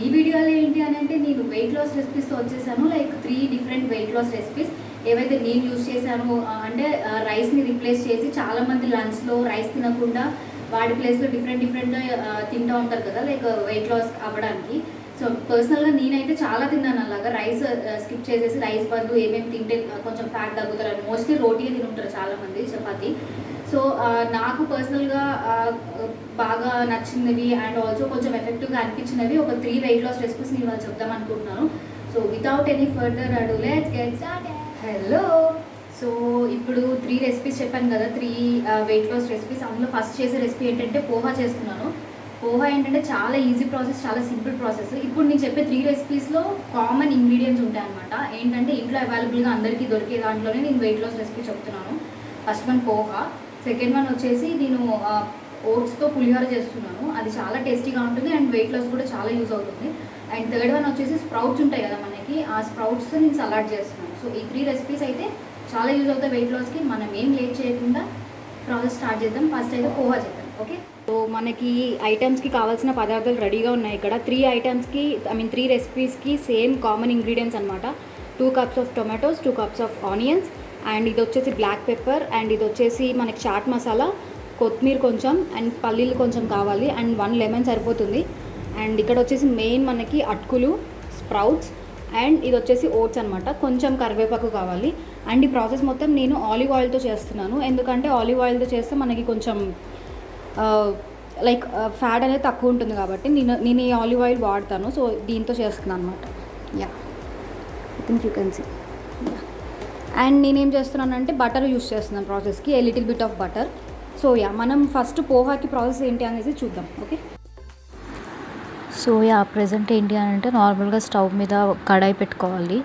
ఈ వీడియోలో ఏంటి అని అంటే నేను వెయిట్ లాస్ రెసిపీస్తో వచ్చేసాను. Like 3 different weight loss recipes ఏవైతే నేను యూజ్ చేశాను అంటే రైస్ని రీప్లేస్ చేసి చాలామంది లంచ్లో రైస్ తినకుండా వాడి ప్లేస్లో డిఫరెంట్గా తింటూ ఉంటారు కదా, లైక్ వెయిట్ లాస్ అవ్వడానికి. సో పర్సనల్గా నేనైతే చాలా తిన్నాను అలాగా. రైస్ స్కిప్ చేసేసి రైస్ బదులు ఏమేమి తింటే కొంచెం ఫ్యాట్ తగ్గుతారు. మోస్ట్లీ రోటీయే తింటారు చాలామంది, చపాతి. సో నాకు పర్సనల్గా బాగా నచ్చినవి అండ్ ఆల్సో కొంచెం ఎఫెక్టివ్గా అనిపించినవి ఒక 3 వెయిట్ లాస్ రెసిపీస్ నేను వాళ్ళు చెప్దాం అనుకుంటున్నాను. సో వితౌట్ ఎనీ ఫర్దర్ అడు let's get started. Hello, so ఇప్పుడు 3 రెసిపీస్ చెప్పాను కదా, 3 వెయిట్ లాస్ రెసిపీస్. అందులో ఫస్ట్ చేసే రెసిపీ ఏంటంటే పోహా చేస్తున్నాను. పోహా ఏంటంటే చాలా ఈజీ ప్రాసెస్, చాలా సింపుల్ ప్రాసెస్. ఇప్పుడు నేను చెప్పే 3 రెసిపీస్లో కామన్ ఇంగ్రీడియంట్స్ ఉంటాయి అనమాట. ఏంటంటే ఇంట్లో అవైలబుల్గా అందరికీ దొరికే దాంట్లోనే నేను వెయిట్ లాస్ రెసిపీ చెప్తున్నాను. First one poha, second one వచ్చేసి నేను ఓట్స్తో పులిహోర చేస్తున్నాను. అది చాలా టేస్టీగా ఉంటుంది అండ్ వెయిట్ లాస్ కూడా చాలా యూజ్ అవుతుంది. అండ్ థర్డ్ వన్ వచ్చేసి స్ప్రౌట్స్ ఉంటాయి కదా మనకి, ఆ స్ప్రౌట్స్తో నేను సలాడ్ చేస్తున్నాను. సో ఈ 3 రెసిపీస్ అయితే చాలా యూజ్ అవుతాయి వెయిట్ లాస్కి. మనం ఏం లేట్ చేయకుండా ప్రాసెస్ స్టార్ట్ చేద్దాం. ఫస్ట్ అయితే పోహా చేద్దాం. ఓకే, సో మనకి ఐటమ్స్కి కావాల్సిన పదార్థాలు రెడీగా ఉన్నాయి ఇక్కడ. 3 రెసిపీస్కి సేమ్ కామన్ ఇంగ్రీడియంట్స్ అనమాట. 2 cups of tomatoes, 2 cups of onions, and ఇది వచ్చేసి బ్లాక్ పెప్పర్, అండ్ ఇది వచ్చేసి మనకి చాట్ మసాలా, కొత్తిమీర కొంచెం, అండ్ పల్లీలు కొంచెం కావాలి, అండ్ 1 లెమన్ సరిపోతుంది. అండ్ ఇక్కడ వచ్చేసి మెయిన్ మనకి అటుకులు, స్ప్రౌట్స్, అండ్ ఇది వచ్చేసి ఓట్స్ అనమాట. కొంచెం కరివేపాకు కావాలి. అండ్ ఈ ప్రాసెస్ మొత్తం నేను ఆలివ్ ఆయిల్తో చేస్తున్నాను. ఎందుకంటే ఆలివ్ ఆయిల్తో చేస్తే మనకి కొంచెం లైక్ ఫ్యాట్ అనేది తక్కువ ఉంటుంది కాబట్టి నేను ఈ ఆలివ్ ఆయిల్ వాడతాను. సో దీంతో చేస్తున్నాను అనమాట. Yeah, I think you can see. And నేనేం చేస్తున్నానంటే బటర్ యూస్ చేస్తున్నాను ప్రాసెస్కి, a little bit of butter. So yeah, మనం ఫస్ట్ పోహాకి ప్రాసెస్ ఏంటి అనేది చూద్దాం. ఓకే, సో యా, ప్రజెంట్ ఏంటి అని అంటే నార్మల్గా స్టవ్ మీద కడాయి పెట్టుకోవాలి.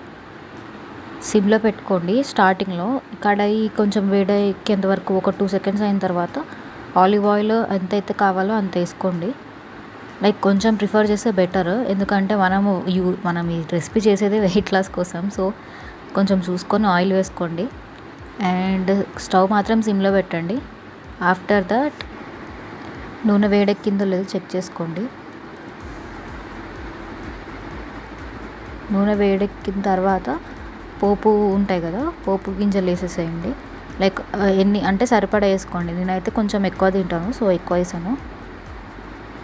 సిమ్లో పెట్టుకోండి. స్టార్టింగ్లో కడాయి కొంచెం వేడెక్కేంత వరకు ఒక 2 seconds అయిన తర్వాత ఆలివ్ ఆయిల్ ఎంతైతే కావాలో అంత వేసుకోండి. లైక్ కొంచెం ప్రిఫర్ చేస్తే బెటర్, ఎందుకంటే మనం ఈ రెసిపీ చేసేది వెయిట్ లాస్ కోసం. సో కొంచెం చూసుకొని ఆయిల్ వేసుకోండి అండ్ స్టవ్ మాత్రం సిమ్లో పెట్టండి. ఆఫ్టర్ దట్ నూనె వేడెక్కిందో లేదో చెక్ చేసుకోండి. నూనె వేడెక్కిన తర్వాత పోపు ఉంటాయి కదా, పోపు గింజలు వేసేసేయండి. లైక్ ఎన్ని అంటే సరిపడా వేసుకోండి. నేనైతే కొంచెం ఎక్కువ తింటాను, సో ఎక్కువ వేసాను.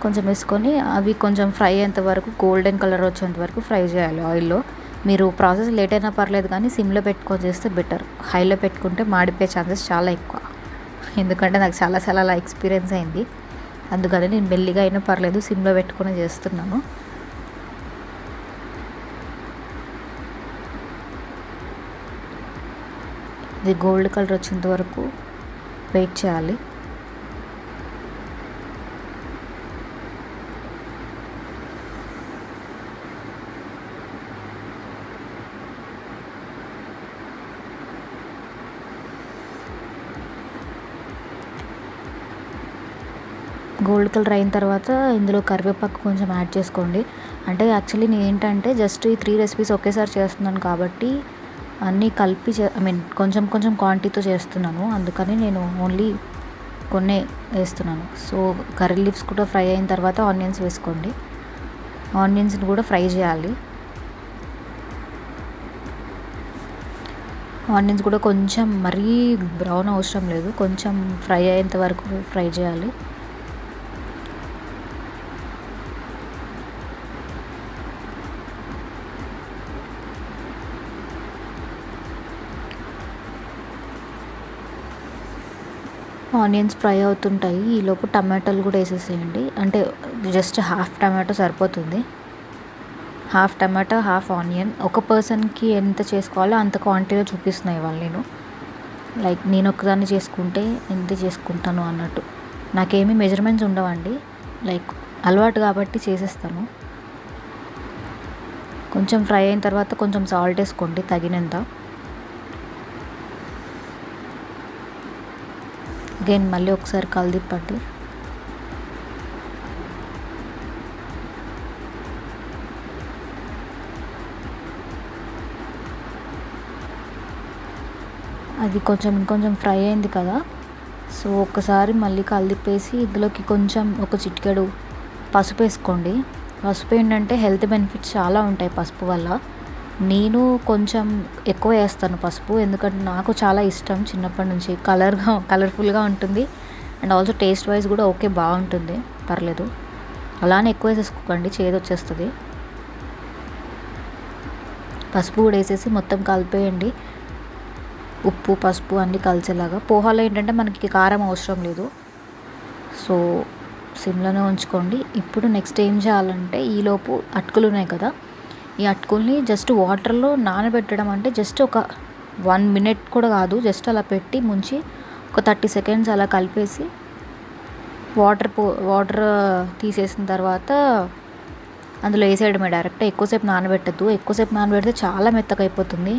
కొంచెం వేసుకొని అవి కొంచెం ఫ్రై అయ్యేంత వరకు, గోల్డెన్ కలర్ వచ్చేంత వరకు ఫ్రై చేయాలి ఆయిల్లో. మీరు ప్రాసెస్ లేట్ అయినా పర్లేదు కానీ సిమ్లో పెట్టుకొని చేస్తే బెటర్. హైలో పెట్టుకుంటే మాడిపోయే ఛాన్సెస్ చాలా ఎక్కువ, ఎందుకంటే నాకు చాలా అలా ఎక్స్పీరియన్స్ అయింది. అందుకని నేను మెల్లిగా అయినా పర్లేదు సిమ్లో పెట్టుకొని చేస్తున్నాను. ఇది గోల్డ్ కలర్ వచ్చేంత వరకు వెయిట్ చేయాలి. గోల్డ్ కలర్ అయిన తర్వాత ఇందులో కరివేపాకు కొంచెం యాడ్ చేసుకోండి. అంటే యాక్చువల్లీ నేను ఏంటంటే జస్ట్ ఈ 3 రెసిపీస్ ఒకేసారి చేస్తున్నాను కాబట్టి అన్నీ కలిపి కొంచెం క్వాంటిటీతో చేస్తున్నాను. అందుకని నేను ఓన్లీ కొన్నే వేస్తున్నాను. సో కర్రీ లీవ్స్ కూడా ఫ్రై అయిన తర్వాత ఆనియన్స్ వేసుకోండి. ఆనియన్స్ని కూడా ఫ్రై చేయాలి. ఆనియన్స్ కూడా కొంచెం మరీ బ్రౌన్ అవసరం లేదు, కొంచెం ఫ్రై అయ్యేంత వరకు ఫ్రై చేయాలి. ఆనియన్స్ ఫ్రై అవుతుంటాయి, ఈలోపు టమాటాలు కూడా వేసేసేయండి. అంటే జస్ట్ హాఫ్ టమాటో సరిపోతుంది. Half tomato, half onion. ఒక పర్సన్కి ఎంత చేసుకోవాలో అంత క్వాంటిటీలో చూపిస్తున్నాయి వాళ్ళు. లైక్ నేను ఒక్కదాన్ని చేసుకుంటే ఎంత చేసుకుంటాను అన్నట్టు. నాకేమీ మెజర్మెంట్స్ ఉండవండి, లైక్ అలవాటు కాబట్టి చేసేస్తాను. కొంచెం ఫ్రై అయిన తర్వాత కొంచెం సాల్ట్ వేసుకోండి తగినంత. అగైన్ మళ్ళీ ఒకసారి కలిదిప్పండి. అది ఇంకొంచెం ఫ్రై అయింది కదా, సో ఒకసారి మళ్ళీ కలిదిప్పేసి ఇందులోకి కొంచెం ఒక చిటికెడు పసుపు వేసుకోండి. పసుపు ఏంటంటే హెల్త్ బెనిఫిట్స్ చాలా ఉంటాయి పసుపు వల్ల. నేను కొంచెం ఎక్కువ వేస్తాను పసుపు, ఎందుకంటే నాకు చాలా ఇష్టం చిన్నప్పటి నుంచి. కలర్ఫుల్గా ఉంటుంది అండ్ ఆల్సో టేస్ట్ వైజ్ కూడా ఓకే, బాగుంటుంది, పర్లేదు. అలానే ఎక్కువ వేసేసుకోకండి, చేదు వచ్చేస్తుంది. పసుపు కూడా వేసేసి మొత్తం కలిపేయండి, ఉప్పు పసుపు అన్నీ కలిసేలాగా. పోహాలో ఏంటంటే మనకి కారం అవసరం లేదు, సో సిమ్లోనే ఉంచుకోండి. ఇప్పుడు నెక్స్ట్ ఏం చేయాలంటే, ఈలోపు అటుకులు ఉన్నాయి కదా, ఈ అటుకుల్ని జస్ట్ వాటర్లో నానబెట్టడం. అంటే జస్ట్ ఒక 1 minute కూడా కాదు, జస్ట్ అలా పెట్టి ముంచి ఒక 30 seconds అలా కలిపేసి వాటర్ తీసేసిన తర్వాత అందులో వేసేయడమే డైరెక్ట్. ఎక్కువసేపు నానబెట్టద్దు, ఎక్కువసేపు నానబెడితే చాలా మెత్తగా అయిపోతుంది,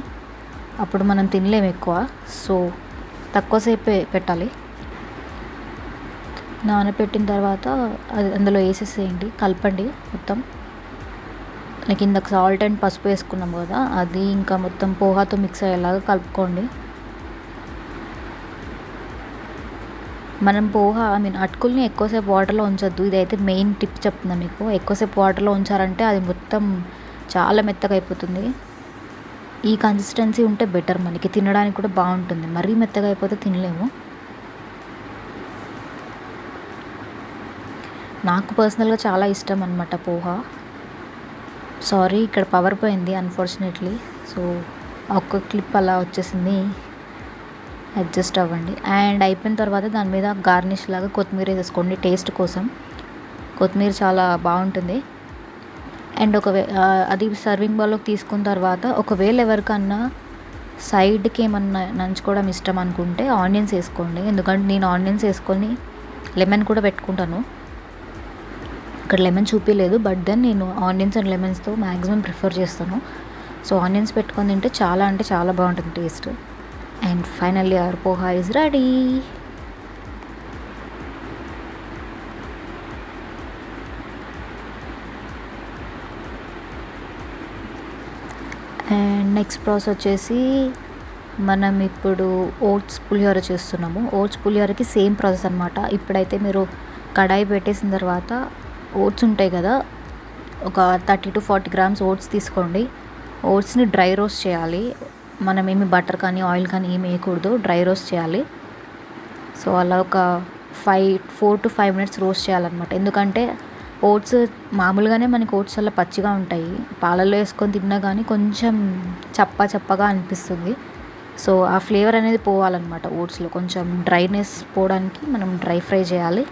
అప్పుడు మనం తినలేము ఎక్కువ. సో తక్కువసేపే పెట్టాలి. నానబెట్టిన తర్వాత అది అందులో వేసేసేయండి, కలపండి మొత్తం. లైక్ ఇందాక సాల్ట్ అండ్ పసుపు వేసుకున్నాం కదా, అది ఇంకా మొత్తం పోహాతో మిక్స్ అయ్యేలాగా కలుపుకోండి. మనం అటుకుల్ని ఎక్కువసేపు వాటర్లో ఉంచొద్దు, ఇదైతే మెయిన్ టిప్ చెప్తున్నా మీకు. ఎక్కువసేపు వాటర్లో ఉంచారంటే అది మొత్తం చాలా మెత్తగా అయిపోతుంది. ఈ కన్సిస్టెన్సీ ఉంటే బెటర్, మనకి తినడానికి కూడా బాగుంటుంది. మరీ మెత్తగా అయిపోతే తినలేము. నాకు పర్సనల్గా చాలా ఇష్టం అనమాట పోహా. సారీ, ఇక్కడ పవర్ పోయింది అన్ఫార్చునేట్లీ, సో ఒక్క క్లిప్ అలా వచ్చేసింది, అడ్జస్ట్ అవ్వండి. అండ్ అయిపోయిన తర్వాత దాని మీద గార్నిష్ లాగా కొత్తిమీర వేసేసుకోండి, టేస్ట్ కోసం. కొత్తిమీర చాలా బాగుంటుంది. అండ్ అది సర్వింగ్ బౌల్లోకి తీసుకున్న తర్వాత, ఒకవేళ ఎవరికన్నా సైడ్కి ఏమన్నా నంచుకోవడం ఇష్టం అనుకుంటే ఆనియన్స్ వేసుకోండి, ఎందుకంటే నేను ఆనియన్స్ వేసుకొని లెమన్ కూడా పెట్టుకుంటాను. ఇక్కడ లెమన్ చూపించలేదు, బట్ దెన్ నేను ఆనియన్స్ అండ్ లెమన్స్తో మ్యాక్సిమం ప్రిఫర్ చేస్తాను. సో ఆనియన్స్ పెట్టుకొని తింటే చాలా అంటే చాలా బాగుంటుంది taste. And finally hour poha is ready. And next process వచ్చేసి, మనం ఇప్పుడు ఓట్స్ పులిహోర చేస్తున్నాము. ఓట్స్ పులిహోరకి సేమ్ ప్రాసెస్ అనమాట. ఇప్పుడైతే మీరు కడాయి పెట్టేసిన తర్వాత ఓట్స్ ఉంటాయి కదా, ఒక 30 to 40 grams ఓట్స్ తీసుకోండి. ఓట్స్ని డ్రై రోస్ట్ చేయాలి. మనం ఏమి బటర్ కానీ ఆయిల్ కానీ ఏమి వేయకూడదు, డ్రై రోస్ట్ చేయాలి. సో అలా ఒక 4 to 5 minutes రోస్ట్ చేయాలన్నమాట. ఎందుకంటే ఓట్స్ మామూలుగానే మనకి ఓట్స్ చాలా పచ్చిగా ఉంటాయి, పాలల్లో వేసుకొని తిన్నా కానీ కొంచెం చప్పగా అనిపిస్తుంది. సో ఆ ఫ్లేవర్ అనేది పోవాలన్నమాట ఓట్స్లో. కొంచెం డ్రైనెస్ పోవడానికి మనం డ్రై ఫ్రై చేయాలి.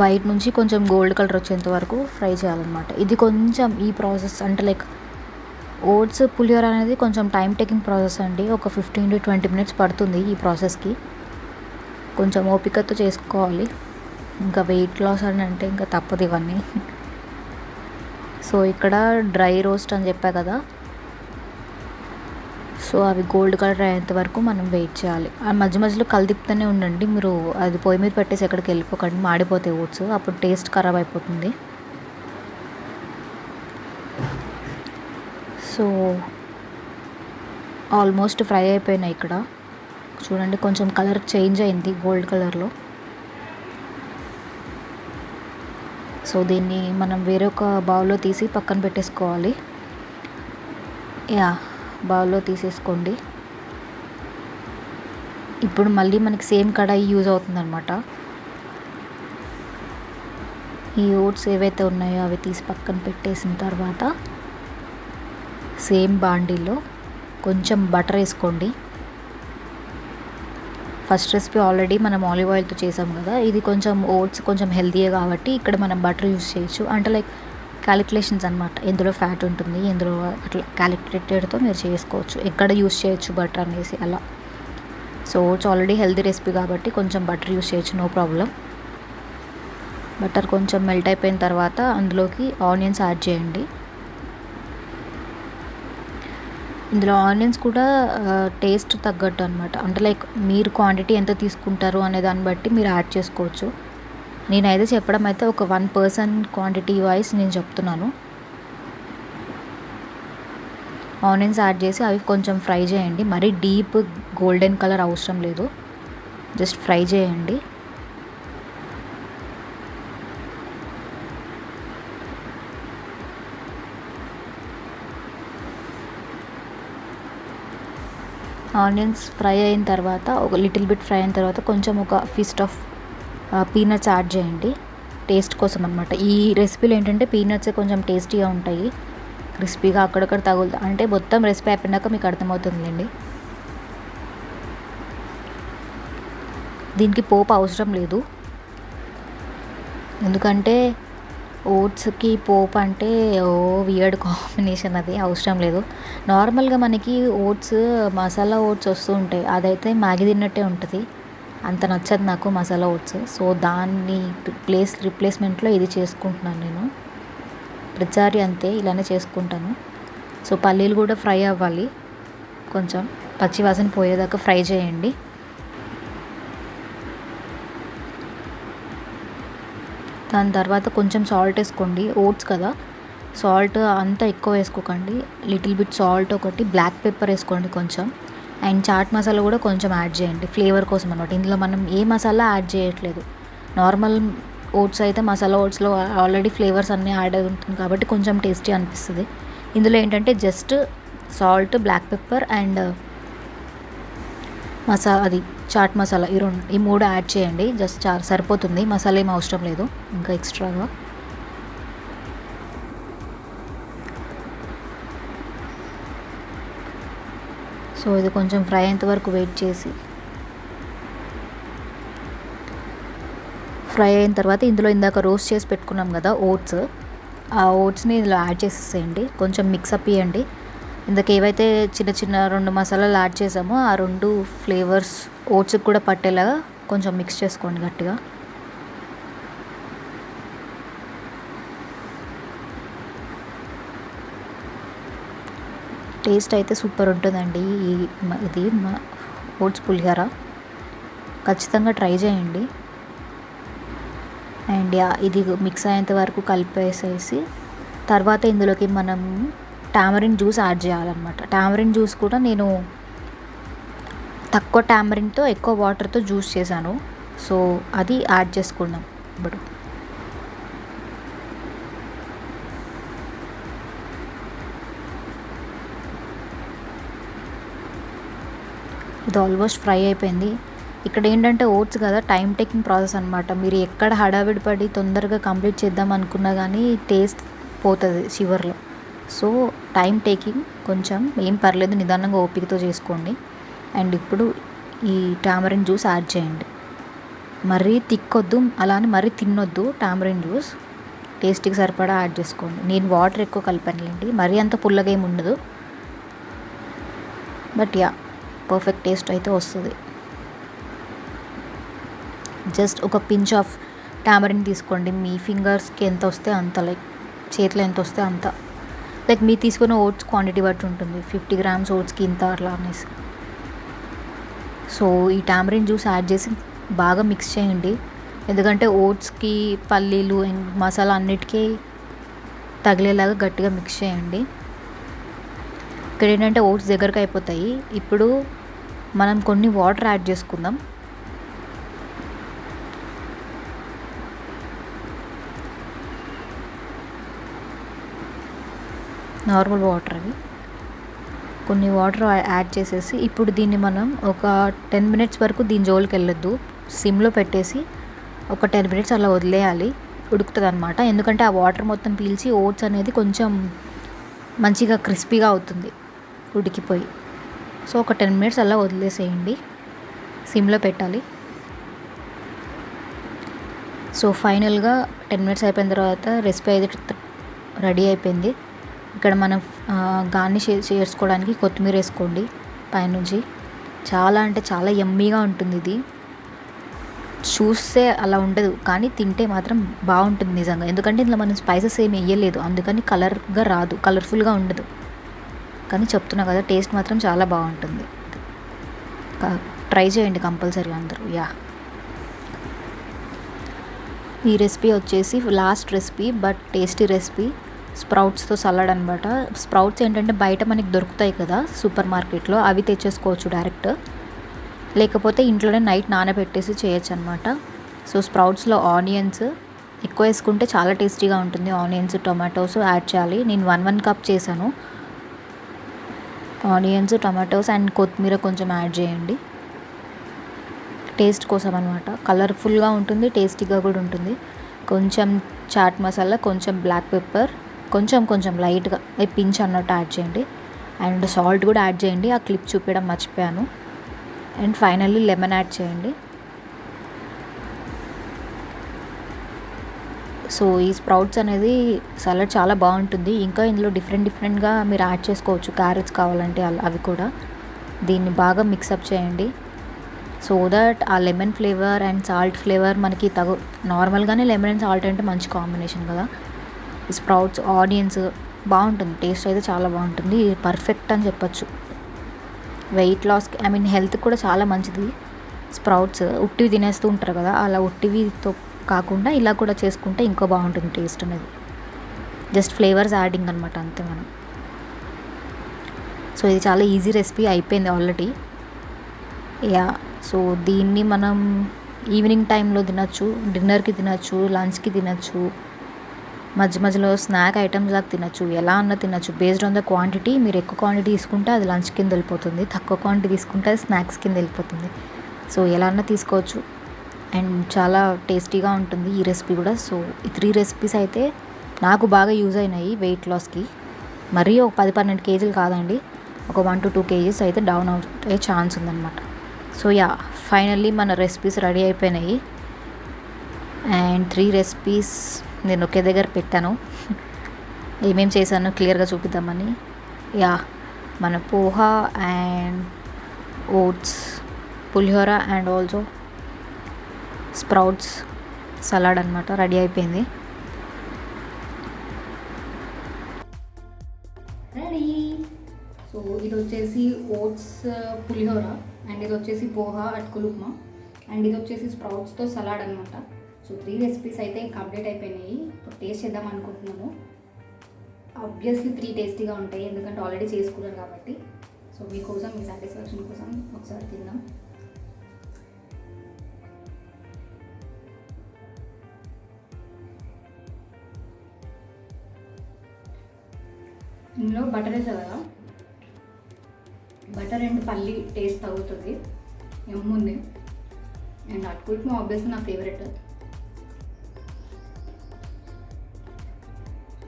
వైట్ నుంచి కొంచెం గోల్డ్ కలర్ వచ్చేంత వరకు ఫ్రై చేయాలన్నమాట. ఇది కొంచెం ఈ ప్రాసెస్ అంటే లైక్ ఓట్స్ పులిహోర అనేది కొంచెం టైం టేకింగ్ ప్రాసెస్ అండి. ఒక 15 to 20 minutes పడుతుంది ఈ ప్రాసెస్కి. కొంచెం ఓపికతో చేసుకోవాలి. ఇంకా వెయిట్ లాస్ అని అంటే ఇంకా తప్పదు ఇవన్నీ. సో ఇక్కడ డ్రై రోస్ట్ అని చెప్పా కదా, సో అవి గోల్డ్ కలర్ అయ్యేంత వరకు మనం వెయిట్ చేయాలి. ఆ మధ్యలో కలిదిప్పుతూనే ఉండండి, మీరు అది పొయ్యి మీద పెట్టేసి ఎక్కడికి వెళ్ళిపోకండి, మాడిపోతాయి ఓట్స్, అప్పుడు టేస్ట్ ఖరాబ్ అయిపోతుంది. సో ఆల్మోస్ట్ ఫ్రై అయిపోయినాయి. ఇక్కడ చూడండి కొంచెం కలర్ చేంజ్ అయింది గోల్డ్ కలర్లో. సో దీన్ని మనం వేరొక బౌల్లో తీసి పక్కన పెట్టేసుకోవాలి. బౌల్లో తీసేసుకోండి. ఇప్పుడు మళ్ళీ మనకి సేమ్ కడాయి యూజ్ అవుతుందన్నమాట. ఈ ఓట్స్ ఏవైతే ఉన్నాయో అవి తీసి పక్కన పెట్టేసిన తర్వాత సేమ్ బాండీలో కొంచెం బటర్ వేసుకోండి. ఫస్ట్ రెసిపీ ఆల్రెడీ మనం ఆలివ్ ఆయిల్తో చేసాం కదా, ఇది కొంచెం ఓట్స్ కొంచెం హెల్తీయే కాబట్టి ఇక్కడ మనం బటర్ యూజ్ చేయొచ్చు. అంటే లైక్ క్యాలిక్యులేషన్స్ అనమాట, ఎందులో ఫ్యాట్ ఉంటుంది, ఎందులో అట్లా క్యాలిక్యులేటెడ్తో మీరు చేసుకోవచ్చు, ఎక్కడ యూస్ చేయొచ్చు బటర్ అనేసి అలా. So oats already healthy recipe కాబట్టి కొంచెం బటర్ యూస్ చేయొచ్చు, నో ప్రాబ్లం. బటర్ కొంచెం మెల్ట్ అయిపోయిన తర్వాత అందులోకి ఆనియన్స్ యాడ్ చేయండి. ఇందులో ఆనియన్స్ కూడా టేస్ట్ తగ్గట్టు అనమాట, అంటే లైక్ మీరు క్వాంటిటీ ఎంత తీసుకుంటారు అనే దాన్ని బట్టి మీరు యాడ్ చేసుకోవచ్చు. నేనైతే చెప్పడం అయితే ఒక 1 person క్వాంటిటీ వైజ్ నేను చెప్తున్నాను. ఆనియన్స్ యాడ్ చేసి అవి కొంచెం ఫ్రై చేయండి, మరీ డీప్ గోల్డెన్ కలర్ అవసరం లేదు, జస్ట్ ఫ్రై చేయండి. ఆనియన్స్ ఫ్రై అయిన తర్వాత ఒక లిటిల్ బిట్ ఫ్రై అయిన తర్వాత కొంచెం ఒక ఫిస్ట్ ఆఫ్ పీనట్స్ యాడ్ చేయండి టేస్ట్ కోసం అనమాట. ఈ రెసిపీలో ఏంటంటే పీనట్స్ కొంచెం టేస్టీగా ఉంటాయి, క్రిస్పీగా అక్కడక్కడ తగులుతా అంటే మొత్తం రెసిపీ అయిపోయినాక మీకు అర్థమవుతుందండి. దీనికి పోపు అవసరం లేదు, ఎందుకంటే ఓట్స్కి పోపు అంటే వియర్డ్ కాంబినేషన్, అది అవసరం లేదు. నార్మల్గా మనకి ఓట్స్ మసాలా ఓట్స్ వస్తూ ఉంటాయి, అదైతే మ్యాగీ తిన్నట్టే ఉంటుంది, అంత నచ్చదు నాకు మసాలా ఓట్స్. సో దాన్ని రిప్లేస్మెంట్లో ఇది చేసుకుంటున్నాను నేను ప్రతిసారి, అంతే ఇలానే చేసుకుంటాను. సో పల్లీలు కూడా ఫ్రై అవ్వాలి, కొంచెం పచ్చి వాసన పోయేదాకా ఫ్రై చేయండి. దాని తర్వాత కొంచెం సాల్ట్ వేసుకోండి, ఓట్స్ కదా సాల్ట్ అంతా ఎక్కువ వేసుకోకండి, లిటిల్ బిట్ సాల్ట్, ఒకటి బ్లాక్ పెప్పర్ వేసుకోండి కొంచెం, అండ్ చాట్ మసాలా కూడా కొంచెం యాడ్ చేయండి ఫ్లేవర్ కోసం అనమాట. ఇందులో మనం ఏ మసాలా యాడ్ చేయట్లేదు, నార్మల్ ఓట్స్ అయితే మసాలా ఓట్స్లో ఆల్రెడీ ఫ్లేవర్స్ అన్నీ యాడ్ అయి ఉంటుంది కాబట్టి కొంచెం టేస్టీ అనిపిస్తుంది. ఇందులో ఏంటంటే just salt, black pepper and అది చాట్ మసాలా, ఈ మూడు యాడ్ చేయండి, జస్ట్ సరిపోతుంది, మసాలా ఏం అవసరం లేదు ఇంకా ఎక్స్ట్రాగా. సో ఇది కొంచెం ఫ్రై అయ్యేంత వరకు వెయిట్ చేసి, ఫ్రై అయిన తర్వాత ఇందులో ఇందాక రోస్ట్ చేసి పెట్టుకున్నాం కదా ఓట్స్, ఆ ఓట్స్ని ఇందులో యాడ్ చేసేసేయండి, కొంచెం మిక్సప్ ఇవ్వండి. ఇందుకు ఏవైతే చిన్న చిన్న 2 మసాలాలు యాడ్ చేసామో ఆ 2 ఫ్లేవర్స్ ఓట్స్కి కూడా పట్టేలాగా కొంచెం మిక్స్ చేసుకోండి గట్టిగా. టేస్ట్ అయితే సూపర్ ఉంటుందండి ఇది ఓట్స్ పులిహోర, ఖచ్చితంగా ట్రై చేయండి. అండ్ ఇది మిక్స్ అయ్యేంత వరకు కలిపేసేసి తర్వాత ఇందులోకి మనం టామరిన్ జ్యూస్ యాడ్ చేయాలన్నమాట. టామరిన్ జ్యూస్ కూడా నేను తక్కువ టామరిన్తో ఎక్కువ వాటర్తో జ్యూస్ చేశాను, సో అది యాడ్ చేసుకున్నాం ఇప్పుడు. ఇది ఆల్మోస్ట్ ఫ్రై అయిపోయింది. ఇక్కడ ఏంటంటే ఓట్స్ కదా టైం టేకింగ్ ప్రాసెస్ అనమాట, మీరు ఎక్కడ హడావిడి పడి తొందరగా కంప్లీట్ చేద్దాం అనుకున్నా కానీ టేస్ట్ పోతుంది చివర్లో. సో టైం టేకింగ్, కొంచెం ఏం పర్లేదు, నిదానంగా ఓపికతో చేసుకోండి. అండ్ ఇప్పుడు ఈ టామరిన్ జ్యూస్ యాడ్ చేయండి, మరీ తిక్కొద్దు అలానే మరీ తిన్నొద్దు, టామరిన్ జ్యూస్ టేస్ట్కి సరిపడా యాడ్ చేసుకోండి. నేను వాటర్ ఎక్కువ కలిపానులేండి, మరీ అంత పుల్లగా ఏమి ఉండదు, బట్ పర్ఫెక్ట్ టేస్ట్ అయితే వస్తుంది. జస్ట్ ఒక పించ్ ఆఫ్ టామరిన్ తీసుకోండి, మీ ఫింగర్స్కి ఎంత వస్తే అంత, లైక్ చేతిలో ఎంత వస్తే అంత, లైక్ మీరు తీసుకున్న ఓట్స్ క్వాంటిటీ బట్టి ఉంటుంది, 50 గ్రామ్స్ ఓట్స్కి ఇంత అట్లా అనేసి. సో ఈ టామరిన్ జ్యూస్ యాడ్ చేసి బాగా మిక్స్ చేయండి, ఎందుకంటే ఓట్స్కి పల్లీలు అండ్ మసాలా అన్నిటికీ తగిలేలాగా గట్టిగా మిక్స్ చేయండి. ఇక్కడ ఏంటంటే ఓట్స్ దగ్గరకు అయిపోతాయి, ఇప్పుడు మనం కొన్ని వాటర్ యాడ్ చేసుకుందాం. నార్మల్ వాటర్, అవి కొన్ని వాటర్ యాడ్ చేసేసి ఇప్పుడు దీన్ని మనం ఒక 10 మినిట్స్ వరకు దీని జోలికి వెళ్ళొద్దు, సిమ్లో పెట్టేసి ఒక 10 మినిట్స్ అలా వదిలేయాలి, ఉడుకుతుంది అనమాట. ఎందుకంటే ఆ వాటర్ మొత్తం పీల్చి ఓట్స్ అనేది కొంచెం మంచిగా క్రిస్పీగా అవుతుంది ఉడికిపోయి. సో ఒక 10 మినిట్స్ అలా వదిలేసేయండి, సిమ్లో పెట్టాలి. సో ఫైనల్గా 10 మినిట్స్ అయిపోయిన తర్వాత రెసిపీ అయితే రెడీ అయిపోయింది. ఇక్కడ మనం గార్నిష్ చేసుకోవడానికి కొత్తిమీర వేసుకోండి పైనుంచి, చాలా అంటే చాలా యమ్మీగా ఉంటుంది ఇది. చూస్తే అలా ఉండదు కానీ తింటే మాత్రం బాగుంటుంది నిజంగా, ఎందుకంటే ఇందులో మనం స్పైసెస్ ఏమి వేయలేదు, అందుకని కలర్గా రాదు, కలర్ఫుల్గా ఉండదు. కానీ చెప్తున్నా కదా టేస్ట్ మాత్రం చాలా బాగుంటుంది, ట్రై చేయండి కంపల్సరీ అందరూ. ఈ రెసిపీ వచ్చేసి last recipe but tasty recipe, స్ప్రౌట్స్తో సలాడ్ అనమాట. స్ప్రౌట్స్ ఏంటంటే బయట మనకి దొరుకుతాయి కదా సూపర్ మార్కెట్లో, అవి తెచ్చేసుకోవచ్చు డైరెక్ట్, లేకపోతే ఇంట్లోనే నైట్ నానబెట్టేసి చేయొచ్చు అనమాట. సో స్ప్రౌట్స్లో ఆనియన్స్ ఎక్కువ వేసుకుంటే చాలా టేస్టీగా ఉంటుంది, ఆనియన్స్ టొమాటోస్ యాడ్ చేయాలి. నేను 1 కప్ చేశాను, ఆనియన్స్, టమాటోస్ అండ్ కొత్తిమీర కొంచెం యాడ్ చేయండి, టేస్ట్ కోసం అనమాట. కలర్ఫుల్గా ఉంటుంది, టేస్టీగా కూడా ఉంటుంది. కొంచెం చాట్ మసాలా, కొంచెం బ్లాక్ పెప్పర్, కొంచెం లైట్గా పించ్ అన్నట్టు యాడ్ చేయండి. అండ్ సాల్ట్ కూడా యాడ్ చేయండి, ఆ క్లిప్ చూపించడం మర్చిపోయాను. అండ్ ఫైనల్లీ లెమన్ యాడ్ చేయండి. సో ఈ స్ప్రౌట్స్ అనేది సలాడ్ చాలా బాగుంటుంది. ఇంకా ఇందులో డిఫరెంట్గా మీరు యాడ్ చేసుకోవచ్చు, క్యారెట్స్ కావాలంటే అవి కూడా. దీన్ని బాగా మిక్సప్ చేయండి సో దట్ ఆ lemon flavour and salt flavour మనకి నార్మల్గానే లెమన్ అండ్ సాల్ట్ అంటే మంచి కాంబినేషన్ కదా. ఈ స్ప్రౌట్స్, ఆనియన్స్ బాగుంటుంది, టేస్ట్ అయితే చాలా బాగుంటుంది. ఇది పర్ఫెక్ట్ అని చెప్పొచ్చు వెయిట్ లాస్కి, హెల్త్ కూడా చాలా మంచిది. స్ప్రౌట్స్ ఉట్టివి తినేస్తూ ఉంటారు కదా, అలా ఉట్టివితో కాకుండా ఇలా కూడా చేసుకుంటే ఇంకా బాగుంటుంది టేస్ట్ అనేది. జస్ట్ ఫ్లేవర్స్ యాడింగ్ అనమాట, అంతే మనం. సో ఇది చాలా ఈజీ రెసిపీ, అయిపోయింది ఆల్రెడీ. యా, సో దీన్ని మనం ఈవినింగ్ టైంలో తినచ్చు, డిన్నర్కి తినచ్చు, లంచ్కి తినచ్చు, మధ్యలో స్నాక్ ఐటమ్స్ లాగా తినచ్చు, ఎలా అన్నా తినచ్చు. బేస్డ్ ఆన్ ద క్వాంటిటీ, మీరు ఎక్కువ క్వాంటిటీ తీసుకుంటే అది లంచ్ కింద వెళ్ళిపోతుంది, తక్కువ క్వాంటిటీ తీసుకుంటే అది స్నాక్స్ కింద వెళ్ళిపోతుంది. సో ఎలా అన్నా తీసుకోవచ్చు అండ్ చాలా టేస్టీగా ఉంటుంది ఈ రెసిపీ కూడా. సో ఈ 3 రెసిపీస్ అయితే నాకు బాగా యూజ్ అయినాయి వెయిట్ లాస్కి. మరీ ఒక 10-12 కేజీలు కాదండి, ఒక 1 to 2 కేజీస్ అయితే డౌన్ అయ్యే ఛాన్స్ ఉందన్నమాట. సో యా, ఫైనల్లీ మన రెసిపీస్ రెడీ అయిపోయినాయి. అండ్ 3 రెసిపీస్ నేను ఒకే దగ్గర పెట్టాను, ఏమేమి చేశానో క్లియర్గా చూపిద్దామని. యా, మన poha and oats, pulihora and also sprouts salad అనమాట రెడీ అయిపోయింది. రెడీ. సో ఇది వచ్చేసి ఓట్స్ పులిహోర, అండ్ ఇది వచ్చేసి పోహా అటుకులు ఉప్మా, అండ్ ఇది వచ్చేసి స్ప్రౌట్స్తో సలాడ్ అనమాట. సో 3 రెసిపీస్ అయితే కంప్లీట్ అయిపోయినాయి. ఇప్పుడు టేస్ట్ చేద్దాం అనుకుంటున్నాము. ఆబ్వియస్లీ 3 టేస్టీగా ఉంటాయి, ఎందుకంటే ఆల్రెడీ చేసుకున్నాను కాబట్టి. సో మీకోసం, మీ సాటిస్ఫాక్షన్ కోసం ఒకసారి తిందాం. ఇందులో బటర్ వేసా కదా, బటర్ అండ్ పల్లి టేస్ట్ తగ్గుతుంది, ఎమ్ముంది. అండ్ అటుకులు ఉప్మా ఆబ్వియస్లీ నా ఫేవరెట్.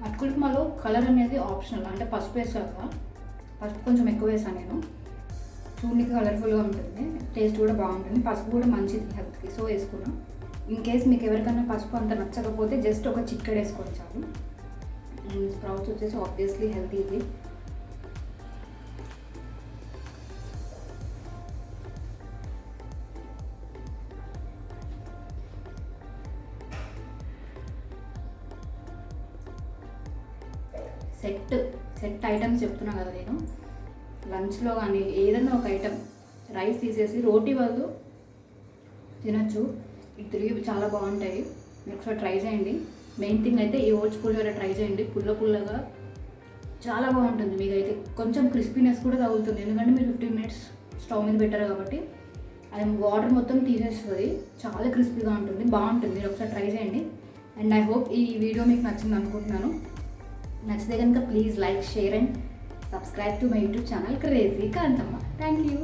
అటుకులు ఉప్మాలో కలర్ అనేది ఆప్షనల్, అంటే పసుపు వేసాను కదా, పసుపు కొంచెం ఎక్కువ వేసాను నేను, చూడడానికి కలర్ఫుల్గా ఉంటుంది, టేస్ట్ కూడా బాగుంటుంది. పసుపు కూడా మంచిది హెల్త్కి, సో వేసుకున్నాం. ఇన్ కేస్ మీకు ఎవరికైనా పసుపు అంత నచ్చకపోతే జస్ట్ ఒక చిక్కడు వేసుకోవచ్చు చాలు. అండ్ స్ప్రౌట్స్ వచ్చేసి ఆబ్వియస్లీ హెల్తీ ఇది. సెట్ ఐటమ్స్ చెప్తున్నా కదా నేను, లంచ్లో కానీ ఏదైనా ఒక ఐటమ్, రైస్ తీసేసి రోటీ వాళ్ళు తినచ్చు. ఈ 3 చాలా బాగుంటాయి, మీరు ఒకసారి ట్రై చేయండి. మెయిన్ థింగ్ అయితే ఈ ఓట్స్ పులిహోర ట్రై చేయండి, పుల్లగా చాలా బాగుంటుంది. మీకైతే కొంచెం క్రిస్పీనెస్ కూడా తగులుతుంది, ఎందుకంటే మీరు 15 minutes స్టవ్ మీద పెట్టారు కాబట్టి అది వాటర్ మొత్తం తీసేస్తుంది, చాలా క్రిస్పీగా ఉంటుంది, బాగుంటుంది. మీరు ఒకసారి ట్రై చేయండి. అండ్ ఐ హోప్ ఈ వీడియో మీకు నచ్చింది అనుకుంటున్నాను. నచ్చితే కనుక please like, share and subscribe to my YouTube channel crazy Kanthamma. Thank you.